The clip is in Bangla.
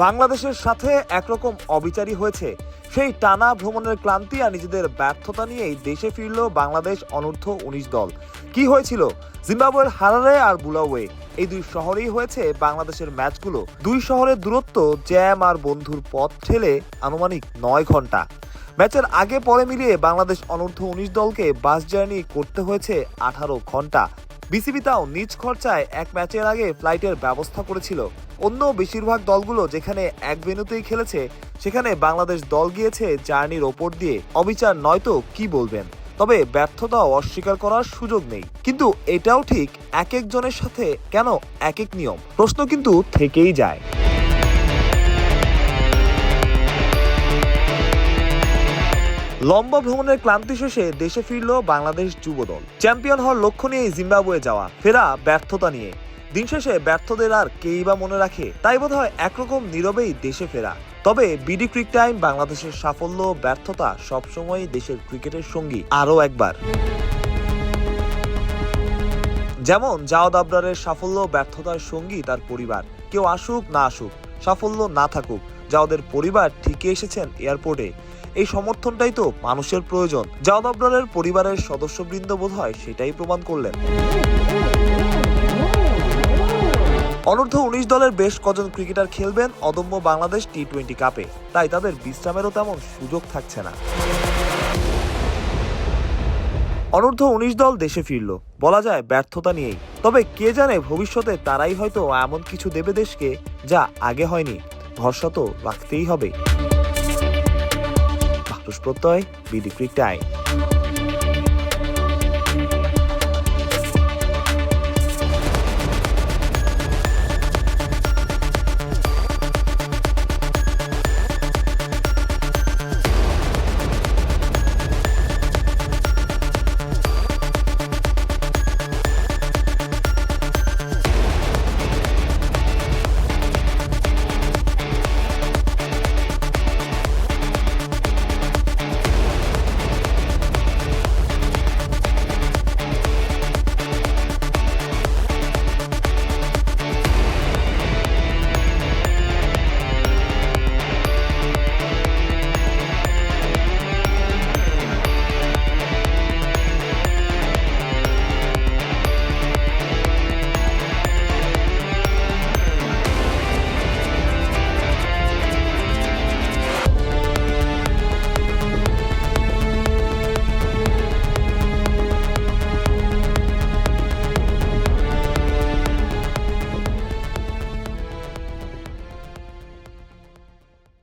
বাংলাদেশের সাথে একরকম অবিচারী হয়েছে সেই টানা ভ্রমণের ক্লান্তি আর নিজেদের ব্যর্থতা নিয়েই দেশে ফিরল বাংলাদেশ অনূর্ধ্ব-19 দল। কি হয়েছিল? জিম্বাবুয়ের হারারে আর বুলাওয়ে এই দুই শহরেই হয়েছে বাংলাদেশের ম্যাচগুলো। দুই শহরের দূরত্ব জ্যাম আর বন্ধুর পথ ঠেলে আনুমানিক 9 ঘন্টা। ম্যাচের আগে পরে মিলিয়ে বাংলাদেশ অনূর্ধ্ব-19 দলকে বাস জার্নি করতে হয়েছে 18 ঘন্টা। বিসিবি তাও নিজ খরচায় এক ম্যাচের আগে ফ্লাইটের ব্যবস্থা করেছিল। অন্য বেশিরভাগ দলগুলো যেখানে এক ভেন্যুতেই খেলেছে, সেখানে বাংলাদেশ দল গিয়েছে জার্নির ওপর দিয়ে। অবিচার নয়তো কি বলবেন? তবে ব্যর্থতাও অস্বীকার করার সুযোগ নেই। কিন্তু এটাও ঠিক, এক একজনের সাথে কেন এক এক নিয়ম? প্রশ্ন কিন্তু থেকেই যায়। লম্বা ভ্রমণের ক্লান্তি শেষে দেশে ফিরল বাংলাদেশ যুবদল। চ্যাম্পিয়ন হওয়ার লক্ষ্য নিয়ে জিম্বাবুয়ে যাওয়া, ফেরা ব্যর্থতা নিয়ে। দিন শেষে ব্যর্থদের আর কেই বা মনে রাখে? তাই বোধহয় একরকম নীরবেই দেশে ফেরা। তবে বিডি ক্রিক টাইম বাংলাদেশের সাফল্য ব্যর্থতা সবসময়ই দেশের ক্রিকেটের সঙ্গী। আরও একবার, যেমন জাওয়াদ আবরারের সাফল্য ব্যর্থতার সঙ্গী তার পরিবার। কেউ আসুক না আসুক, সাফল্য না থাকুক, জাওয়াদের পরিবার ঠিকই এসেছেন এয়ারপোর্টে। এই সমর্থনটাই তো মানুষের প্রয়োজন। জাওয়াদ আবরারের পরিবারের সদস্যবৃন্দ বোধহয় সেটাই প্রমাণ করলেন। অনূর্ধ্ব-19 দলের বেশ কজন ক্রিকেটার খেলবেন অদম্য বাংলাদেশ টি-20 কাপে, তাই তাদের বিশ্রামেরও তেমন সুযোগ থাকছে না। অনূর্ধ্ব-19 দল দেশে ফিরল, বলা যায় ব্যর্থতা নিয়েই। তবে কে জানে, ভবিষ্যতে তারাই হয়তো এমন কিছু দেবে দেশকে যা আগে হয়নি। ভরসা তো রাখতেই হবে। প্রত্যয়, বিডি ক্রিক টাইম।